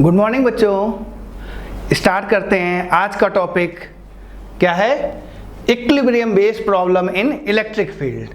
Good morning बच्चों। Start करते हैं। आज का टॉपिक क्या है? Equilibrium based problem in electric field.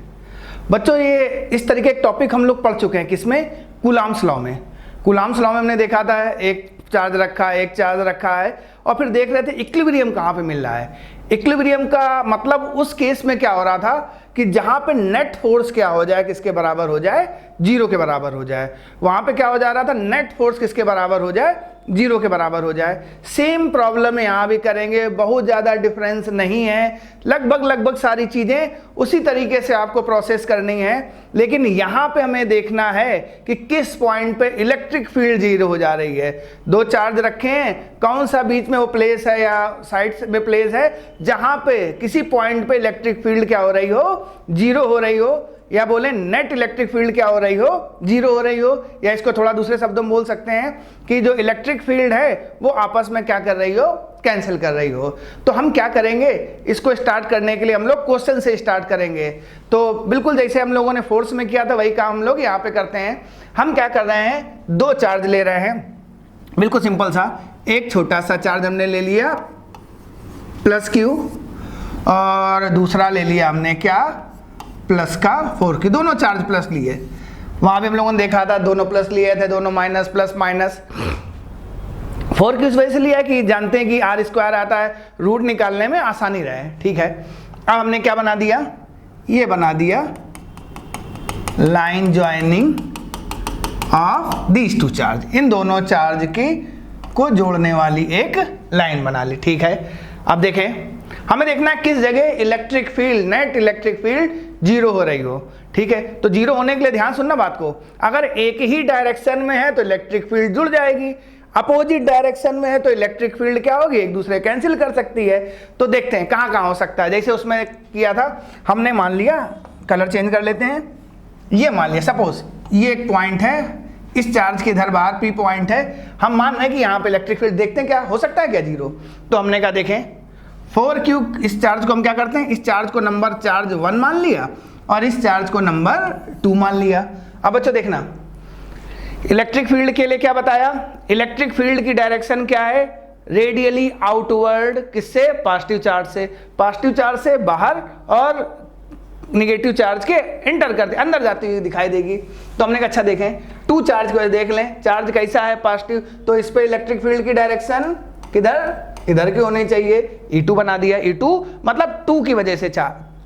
बच्चों ये इस तरीके का टॉपिक हम लोग पढ़ चुके हैं। किसमें? कूलॉम्स लॉ में। कूलॉम्स लॉ में हमने देखा था एक चार्ज रखा है, एक चार्ज रखा है, और फिर देख रहे थे इक्विलिब्रियम कहाँ पे मिल रहा है। इक्विलिब्रियम का मतलब उस केस में क्या हो रहा था कि जहां पे नेट फोर्स क्या हो जाए, किसके बराबर हो जाए? जीरो के बराबर हो जाए। वहां पे क्या हो जा रहा था? नेट फोर्स किसके बराबर हो जाए? जीरो के बराबर हो जाए। सेम प्रॉब्लम यहां भी करेंगे, बहुत ज्यादा डिफरेंस नहीं है, लगभग सारी चीजें उसी तरीके से आपको प्रोसेस करनी है। लेकिन यहां पे हमें देखना है कि किस पॉइंट पे इलेक्ट्रिक फील्ड जीरो हो जा रही है। दो चार्ज रखे हैं, कौन सा बीच में वो प्लेस है या साइड में प्लेस है जहां पे किसी पॉइंट पे इलेक्ट्रिक फील्ड क्या हो रही हो? जीरो हो रही हो, या बोले नेट इलेक्ट्रिक फील्ड क्या हो रही हो? जीरो हो रही हो। या इसको थोड़ा दूसरे शब्दों में बोल सकते हैं कि जो इलेक्ट्रिक फील्ड है वो आपस में क्या कर रही हो? कैंसिल कर रही हो। तो हम क्या करेंगे? इसको स्टार्ट करने के लिए हम लोग क्वेश्चन से स्टार्ट करेंगे। तो बिल्कुल जैसे हम लोगों ने फोर्स में किया था वही काम हम लोग यहाँ पे करते हैं। हम क्या कर रहे हैं? दो चार्ज ले रहे हैं, बिल्कुल सिंपल सा। एक छोटा सा चार्ज हमने ले लिया प्लस क्यू, और दूसरा ले लिया हमने क्या? प्लस का 4Q। दोनों चार्ज प्लस लिए। वहां भी हम लोगों ने देखा था दोनों प्लस लिए थे, दोनों माइनस प्लस माइनस। 4Q इस वजह से लिया है कि जानते हैं कि आर स्क्वायर आता है, रूट निकालने में आसानी रहे। ठीक है, अब हमने क्या बना दिया? ये बना दिया line joining of these two charge. इन दोनों चार्ज की को जोड़ने वाली एक लाइन बना ली। ठीक है, अब देखें हमें देखना है किस जगह electric field, net electric field zero हो रही हो। ठीक है, तो जीरो होने के लिए ध्यान सुनना बात को। अगर एक ही डायरेक्शन में है तो इलेक्ट्रिक फील्ड जुड़ जाएगी, अपोजिट डायरेक्शन में है तो इलेक्ट्रिक फील्ड क्या होगी? एक दूसरे कैंसिल कर सकती है। तो देखते हैं कहाँ कहाँ हो सकता है। जैसे उसमें किया था हमने, मान लिया, कलर चेंज कर लेते हैं। ये मान लिया सपोज ये एक पॉइंट है, इस चार्ज के इधर बाहर पी पॉइंट है। हम मान रहे हैं कि यहाँ पे इलेक्ट्रिक फील्ड, देखते हैं क्या हो सकता है क्या जीरो। तो हमने कहा देखें 4Q, इस चार्ज को हम क्या करते हैं? इस चार्ज को नंबर चार्ज 1 मान लिया और इस चार्ज को नंबर 2 मान लिया। अब बच्चों देखना, इलेक्ट्रिक फील्ड के लिए क्या बताया? इलेक्ट्रिक फील्ड की डायरेक्शन क्या है? Radially outward. किससे? पॉजिटिव चार्ज से। पॉजिटिव चार्ज से बाहर और निगेटिव चार्ज के एंटर करते अंदर जाती हुई दिखाई देगी। तो हमने कहा अच्छा देखें 2 चार्ज को देख लें, चार्ज कैसा है? पॉजिटिव। तो इस पे इलेक्ट्रिक फील्ड की डायरेक्शन किधर? इधर की होनी चाहिए। E2 बना दिया। E2 मतलब 2 की वजह से,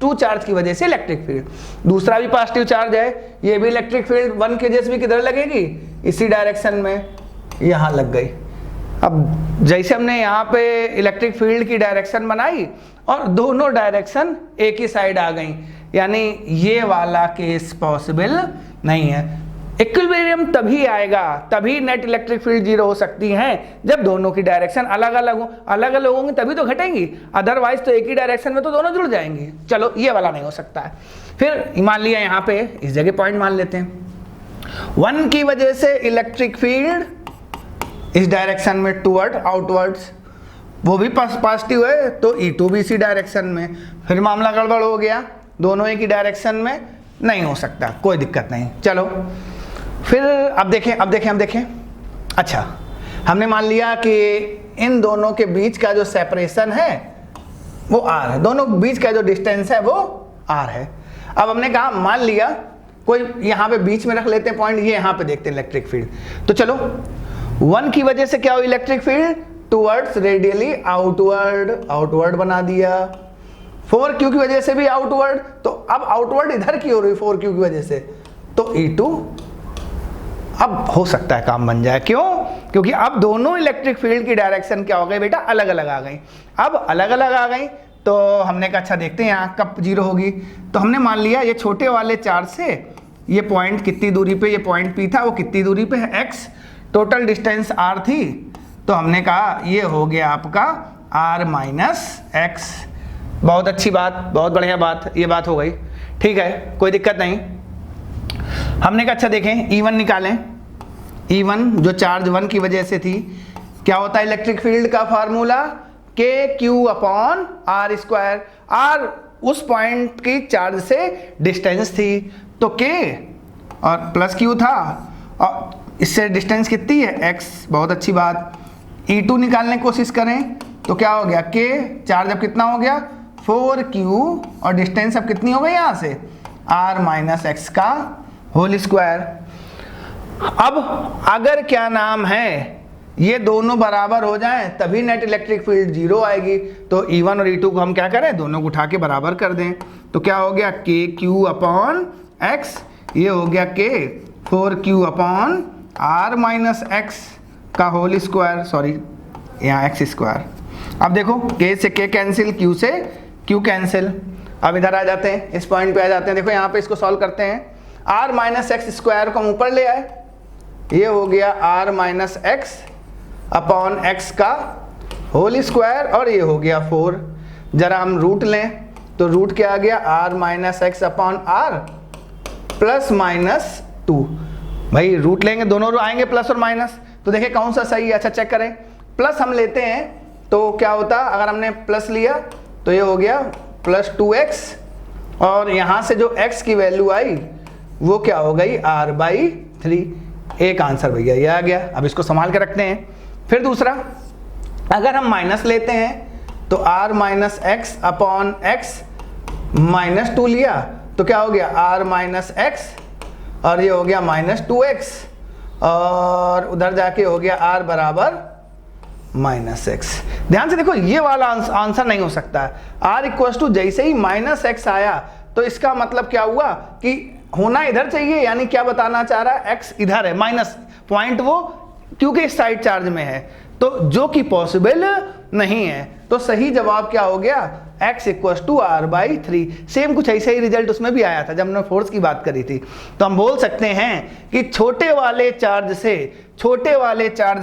2 चार्ज की वजह से इलेक्ट्रिक फील्ड। दूसरा भी पॉजिटिव चार्ज है, ये भी इलेक्ट्रिक फील्ड 1 की वजह से भी किधर लगेगी? इसी डायरेक्शन में, यहां लग गई। अब जैसे हमने यहाँ पे इलेक्ट्रिक फील्ड की डायरेक्शन बनाई और दोनों डायरेक्शन एक ही साइड आ गई, यानी ये वाला केस पॉसिबल नहीं है। इक्विलिब्रियम तभी आएगा, तभी नेट इलेक्ट्रिक फील्ड जीरो हो सकती हैं जब दोनों की डायरेक्शन अलग अलग हो। अलग अलग होंगी तभी तो घटेंगी, अदरवाइज तो एक ही डायरेक्शन में तो दोनों जुड़ जाएंगी। चलो ये वाला नहीं हो सकता है। फिर मान लिया यहाँ पे इस जगह पॉइंट मान लेते हैं 1 की वजह से इलेक्ट्रिक फील्ड इस डायरेक्शन में टूवर्ड आउटवर्ड्स, वो भी पॉजिटिव है तो E2 भी इसी डायरेक्शन में। फिर मामला गड़बड़ हो गया, दोनों एक ही डायरेक्शन में नहीं हो सकता, कोई दिक्कत नहीं। चलो फिर अब देखें। अच्छा, हमने मान लिया कि इन दोनों के बीच का जो सेपरेशन है वो R है, दोनों बीच का जो डिस्टेंस है वो R है। अब हमने कहा मान लिया कोई यहाँ पे बीच में रख लेते हैं पॉइंट, ये यहाँ पे देखते हैं इलेक्ट्रिक फील्ड। तो चलो 1 की वजह से क्या हो? Electric field towards radially outward बना दिया। 4Q की वजह से भी आउटवर्ड, तो अब आउटवर्ड इधर की हो रही 4Q की वजह से, तो E2 अब हो सकता है काम बन जाए। क्यों? क्योंकि अब दोनों इलेक्ट्रिक फील्ड की डायरेक्शन क्या हो गई बेटा? अलग अलग आ गई। अब अलग अलग आ गई तो हमने कहा अच्छा देखते हैं यहाँ कब जीरो होगी। तो हमने मान लिया ये छोटे वाले चार्ज से ये पॉइंट कितनी दूरी पे, ये पॉइंट P था वो कितनी दूरी पे है? X। टोटल डिस्टेंस R थी, तो हमने कहा ये हो गया आपका R माइनस X। बहुत अच्छी बात, बहुत बढ़िया बात, ये बात हो गई। ठीक है, कोई दिक्कत नहीं। हमने कहा अच्छा देखें E1 निकालें। E1 जो चार्ज 1 की वजह से थी, क्या होता है इलेक्ट्रिक फील्ड का फार्मूला? KQ/R²। R उस पॉइंट की चार्ज से डिस्टेंस थी, तो K और प्लस Q था, और इससे डिस्टेंस कितनी है x, बहुत अच्छी बात। E2 निकालने की कोशिश करें तो क्या हो गया k, चार्ज अब कितना हो गया 4q और डिस्टेंस अब कितनी हो गई यहाँ से r माइनस एक्स का होल स्क्वायर। अब अगर क्या नाम है ये दोनों बराबर हो जाएं तभी नेट इलेक्ट्रिक फील्ड 0 आएगी। तो E1 और E2 को हम क्या करें, दोनों को उठा के बराबर कर दें। तो क्या हो गया KQ अपॉन x, ये हो गया K 4Q upon R minus x का होल स्क्वायर, सॉरी यहाँ एक्स स्क्वायर। अब देखो K से K कैंसिल, Q से Q कैंसिल। अब इधर आ जाते हैं, इस पॉइंट पे आ जाते हैं। देखो यहाँ पे इसको सॉल्व करते हैं। R माइनस एक्स स्क्वायर को हम ऊपर ले आए, ये हो गया R minus x upon x का होल स्क्वायर और ये हो गया 4। जरा हम रूट लें तो रूट क्या आ गया R minus x upon R plus minus 2। भाई रूट लेंगे दोनों आएंगे प्लस और माइनस, तो देखिए कौन सा सही है। अच्छा चेक करें, प्लस हम लेते हैं तो क्या होता, अगर हमने प्लस लिया तो ये हो गया प्लस 2x और यहाँ से जो x की वैल्यू आई वो क्या हो गई R/3। एक आंसर भैया ये आ गया। अब इसको संभाल के रखते हैं। फिर दूसरा, अगर हम माइनस लेते हैं तो R minus x upon x minus 2 लिया तो क्या हो गया R माइनस एक्स और ये हो गया माइनस 2x और उधर जाके हो गया R बराबर माइनस एक्स। ध्यान से देखो ये वाला आंसर नहीं हो सकता है। R इक्वल टू जैसे ही माइनस एक्स आया तो इसका मतलब क्या हुआ कि होना इधर चाहिए, यानी क्या बताना चाह रहा है x इधर है, माइनस पॉइंट वो क्योंकि इस साइड चार्ज में है, तो जो कि पॉसिबल नहीं है। तो सही जवाब क्या हो गया x equal to R/3। Same कुछ ऐसा ही रिजल्ट उसमें भी आया था जब हमने फोर्स की बात करी थी। तो हम बोल सकते हैं कि छोटे वाले चार्ज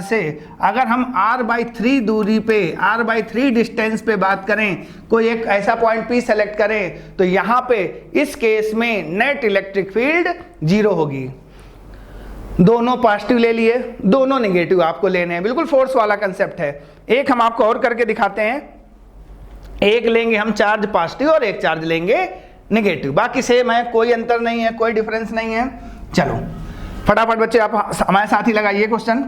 से अगर हम R/3 दूरी पे, R/3 डिस्टेंस पे बात करें, कोई एक ऐसा पॉइंट P सेलेक्ट करें तो यहाँ पे इस केस में नेट इलेक्ट्रिक फील्ड 0 होगी। दोनों पॉजिटिव ले लिए, दोनों नेगेटिव आपको लेने हैं, बिल्कुल फोर्स वाला कंसेप्ट है। एक हम आपको और करके दिखाते हैं, एक लेंगे हम चार्ज पॉजिटिव और एक चार्ज लेंगे नेगेटिव, बाकी सेम है, कोई अंतर नहीं है, कोई डिफरेंस नहीं है। चलो फटाफट बच्चे आप हमारे साथ ही लगाइए क्वेश्चन।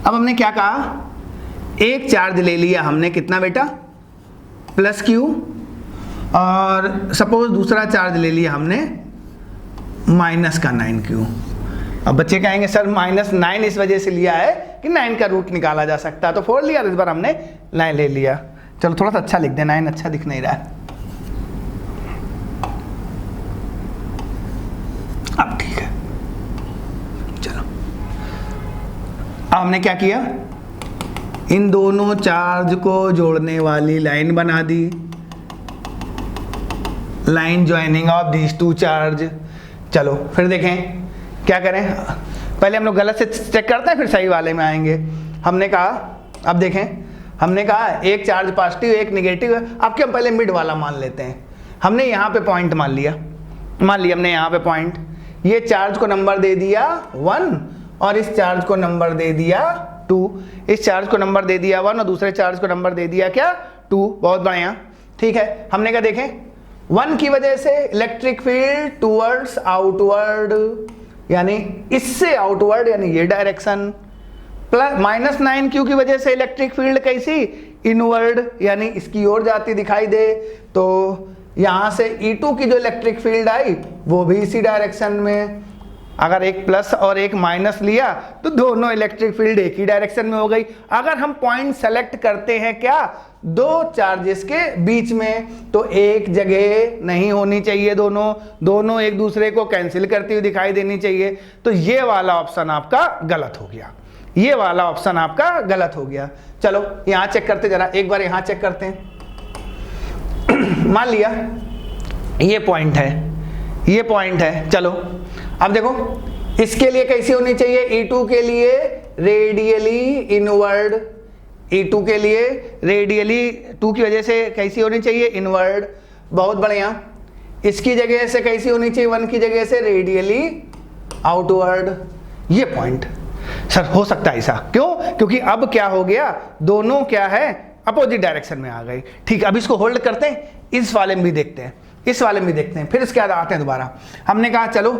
अब हमने क्या कहा, एक चार्ज ले लिया हमने, कितना बेटा प्लस Q, और सपोज दूसरा चार्ज ले लिया हमने माइनस का 9Q। अब बच्चे कहेंगे सर -9 इस वजह से लिया है कि 9 का रूट निकाला जा सकता है, तो 4 लिया, इस बार हमने 9 ले लिया। चलो थोड़ा सा अच्छा लिख दे, 9 अच्छा दिख नहीं रहा है। अब ठीक है, चलो अब हमने क्या किया, इन दोनों चार्ज को जोड़ने वाली लाइन बना दी, line joining of these two charge. चलो फिर देखें क्या करें, पहले हम लोग गलत से चेक करते हैं फिर सही वाले में आएंगे। हमने कहा, अब देखें, हमने कहा एक चार्ज पॉजिटिव एक निगेटिव है। आपके हम पहले मिड वाला मान लेते हैं। हमने यहाँ पे पॉइंट मान लिया हमने यहाँ पे पॉइंट, ये चार्ज को नंबर दे दिया 1 और इस चार्ज को नंबर दे दिया 2। इस चार्ज को नंबर दे दिया 1 और दूसरे चार्ज को नंबर दे दिया क्या 2। बहुत बढ़िया, ठीक है। हमने कहा देखें 1 की वजह से इलेक्ट्रिक फील्ड टूवर्ड्स आउटवर्ड, यानी इससे आउटवर्ड, यानी ये डायरेक्शन, प्लस -9Q की वजह से इलेक्ट्रिक फील्ड कैसी इनवर्ड, यानी इसकी ओर जाती दिखाई दे। तो यहां से E2 की जो इलेक्ट्रिक फील्ड आई वो भी इसी डायरेक्शन में। अगर एक प्लस और एक माइनस लिया तो दोनों इलेक्ट्रिक फील्ड एक ही डायरेक्शन में हो गई। अगर हम पॉइंट सेलेक्ट करते हैं क्या दो चार्जेस के बीच में, तो एक जगह नहीं होनी चाहिए, दोनों एक दूसरे को कैंसिल करती हुई दिखाई देनी चाहिए। तो ये वाला ऑप्शन आपका गलत हो गया, ये वाला ऑप्शन आपका गलत हो गया। चलो यहां चेक करते, जरा एक बार यहां चेक करते हैं। मान लिया ये पॉइंट है, चलो अब देखो इसके लिए कैसी होनी चाहिए, E2 के लिए रेडियली इनवर्ड, E2 के लिए रेडियली 2 की वजह से कैसी होनी चाहिए इनवर्ड। बहुत बढ़िया, इसकी जगह से कैसी होनी चाहिए 1 की जगह से रेडियली आउटवर्ड। ये पॉइंट सर हो सकता है ऐसा, क्यों, क्योंकि अब क्या हो गया, दोनों क्या है अपोजिट डायरेक्शन में आ गई। ठीक, अब इसको होल्ड करते हैं, इस वाले में भी देखते हैं, फिर इसके बाद आते हैं दोबारा। हमने कहा चलो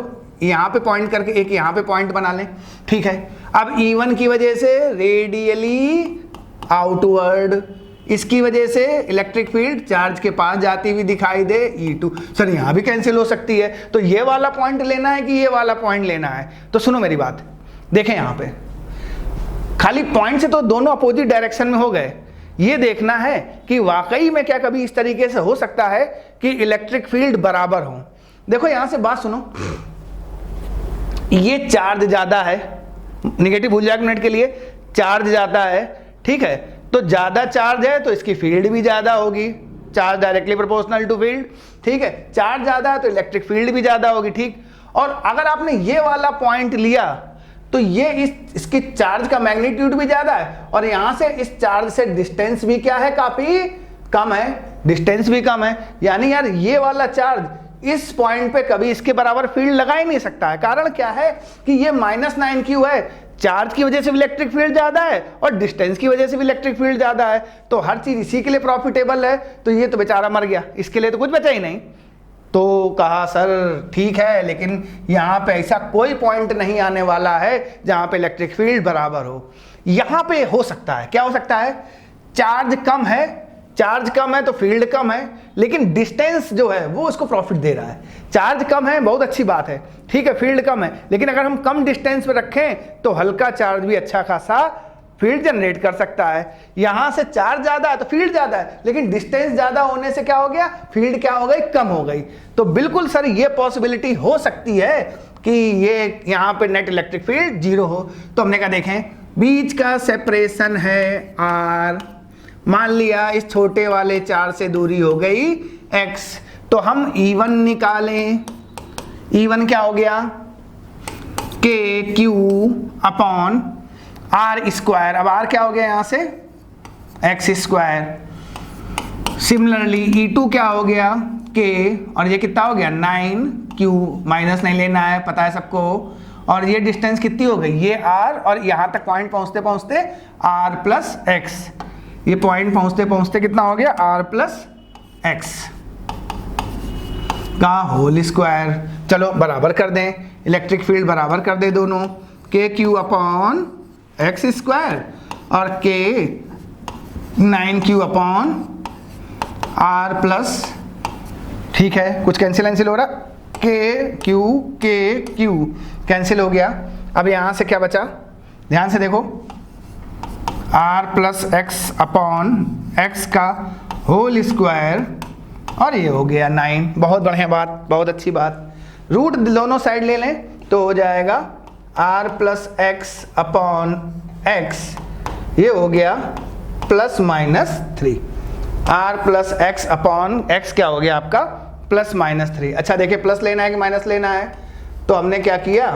यहाँ पे पॉइंट करके एक यहाँ पे पॉइंट बना लें, ठीक है। अब E1 की वजह से रेडियली आउटवर्ड, इसकी वजह से इलेक्ट्रिक फील्ड चार्ज के पास जाती हुई दिखाई दे E2। सर यहाँ भी कैंसिल हो सकती है, तो ये वाला पॉइंट लेना है कि ये वाला पॉइंट लेना है? तो सुनो मेरी बात, देखें यहाँ पे खाली पॉइंट से तो दोनों अपोजिट डायरेक्शन में हो गए, ये देखना है कि वाकई में क्या कभी इस तरीके से हो सकता है कि इलेक्ट्रिक फील्ड बराबर हो। देखो यहां से बात सुनो, ये चार्ज ज्यादा है, निगेटिव भूल जाएगा मिनट के लिए, चार्ज ज्यादा है, ठीक है। तो ज्यादा चार्ज है तो इसकी फील्ड भी ज्यादा होगी, charge directly proportional to field, ठीक है। चार्ज ज्यादा है तो इलेक्ट्रिक फील्ड भी ज्यादा होगी, ठीक। और अगर आपने ये वाला पॉइंट लिया तो ये इसकी चार्ज का मैग्नीट्यूड भी ज्यादा है और यहां से इस चार्ज से डिस्टेंस भी क्या है, काफी कम है, डिस्टेंस भी कम है। यानी यार ये वाला चार्ज इस पॉइंट पे कभी इसके बराबर फील्ड लगा ही नहीं सकता है। कारण क्या है कि ये -9q है, चार्ज की वजह से भी इलेक्ट्रिक फील्ड ज्यादा है और डिस्टेंस की वजह से भी इलेक्ट्रिक फील्ड ज्यादा है, तो हर चीज इसी के लिए प्रॉफिटेबल है। तो ये तो बेचारा मर गया, इसके लिए तो कुछ बचा ही नहीं। तो कहा सर ठीक है, लेकिन यहाँ पे ऐसा कोई पॉइंट नहीं आने वाला है जहाँ पे इलेक्ट्रिक फील्ड बराबर हो। यहाँ पे हो सकता है, क्या हो सकता है, चार्ज कम है, चार्ज कम है तो फील्ड कम है, लेकिन डिस्टेंस जो है वो उसको प्रॉफिट दे रहा है। चार्ज कम है, बहुत अच्छी बात है, ठीक है, फील्ड कम है, लेकिन अगर हम कम डिस्टेंस पे रखें तो हल्का चार्ज भी अच्छा खासा फील्ड जनरेट कर सकता है। यहां से चार्ज ज्यादा है तो फील्ड ज्यादा है, लेकिन डिस्टेंस ज्यादा होने से क्या हो गया, फील्ड क्या हो गई, कम हो गई। तो बिल्कुल सर ये पॉसिबिलिटी हो सकती है कि ये यहां पे नेट इलेक्ट्रिक फील्ड 0 हो। तो हमने कहा देखें बीच का सेपरेशन है r, मान लिया इस छोटे वाले चार्ज से दूरी हो गई x, तो हम E1 निकालें। E1 क्या हो गया, KQ अपॉन R स्क्वायर। अब R क्या हो गया यहां से, x स्क्वायर। सिमिलरली E2 क्या हो गया, K, और ये कितना हो गया 9Q, -9 लेना है, पता है सबको। और ये डिस्टेंस कितनी हो गई, ये R, और यहां तक पॉइंट पहुंचते पहुंचते R प्लस x, ये पॉइंट पहुंचते पहुंचते कितना हो गया R प्लस x का होल स्क्वायर। चलो बराबर कर दें, इलेक्ट्रिक फील्ड बराबर कर दे दोनों, KQ अपॉन x स्क्वायर और K 9Q upon R plus, ठीक है, कुछ कैंसिल हो रहा, K Q कैंसिल हो गया। अब यहां से क्या बचा, ध्यान से देखो, R plus x upon x का होल स्क्वायर, और ये हो गया 9। बहुत बढ़िया बात, बहुत अच्छी बात। रूट दोनों साइड ले लें तो हो जाएगा R plus x upon x, ये हो गया +-3। R plus x upon x क्या हो गया आपका +-3। अच्छा देखिए, प्लस लेना है कि माइनस लेना है, तो हमने क्या किया,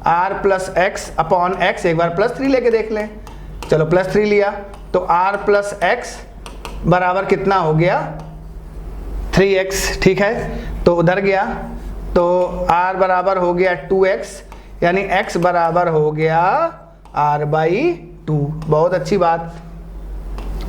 R plus x upon x, एक बार +3 लेके देख लें। चलो +3 लिया तो R प्लस एक्स बराबर कितना हो गया 3x, ठीक है, तो उधर गया तो R बराबर हो गया 2x, यानी x बराबर हो गया R/2। बहुत अच्छी बात।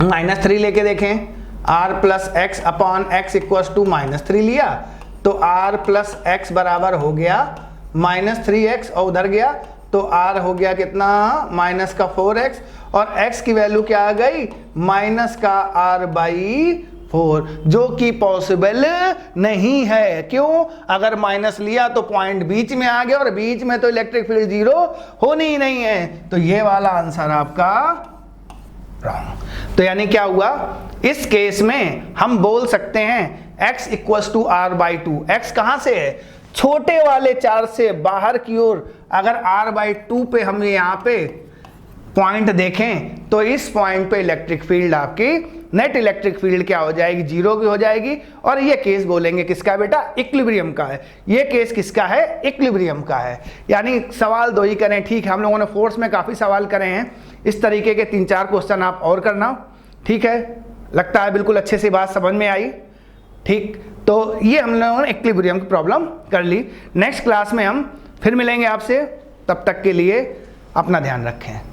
-3 लेके देखें, R plus x upon x equal to -3 लिया तो R प्लस एक्स बराबर हो गया -3x, और उधर गया तो R हो गया कितना -4x, और x की वैल्यू क्या आ गई -R/4, जो कि पॉसिबल नहीं है। क्यों, अगर माइनस लिया तो पॉइंट बीच में आ गया, और बीच में तो इलेक्ट्रिक फील्ड 0 होनी ही नहीं है, तो ये वाला आंसर आपका रॉन्ग। तो यानी क्या हुआ, इस केस में हम बोल सकते हैं x equals to R/2। x कहां से है, छोटे वाले चार्ज से बाहर की ओर। अगर R/2 पे हम यहां पे पॉइंट देखें तो इस पॉइंट पे इलेक्ट्रिक फील्ड आपकी नेट इलेक्ट्रिक फील्ड क्या हो जाएगी, 0 की हो जाएगी। और ये केस बोलेंगे किसका बेटा, इक्विलिब्रियम का है। ये केस किसका है, इक्विलिब्रियम का है। यानी सवाल 2 ही करें, ठीक है। हम लोगों ने फोर्स में काफी सवाल करे हैं, इस तरीके के 3-4 क्वेश्चन आप और करना, ठीक है। लगता है बिल्कुल अच्छे से बात समझ में आई, ठीक। तो ये हम लोगों ने इक्विलिब्रियम की प्रॉब्लम कर ली। नेक्स्ट क्लास में हम फिर मिलेंगे आपसे, तब तक के लिए अपना ध्यान रखें।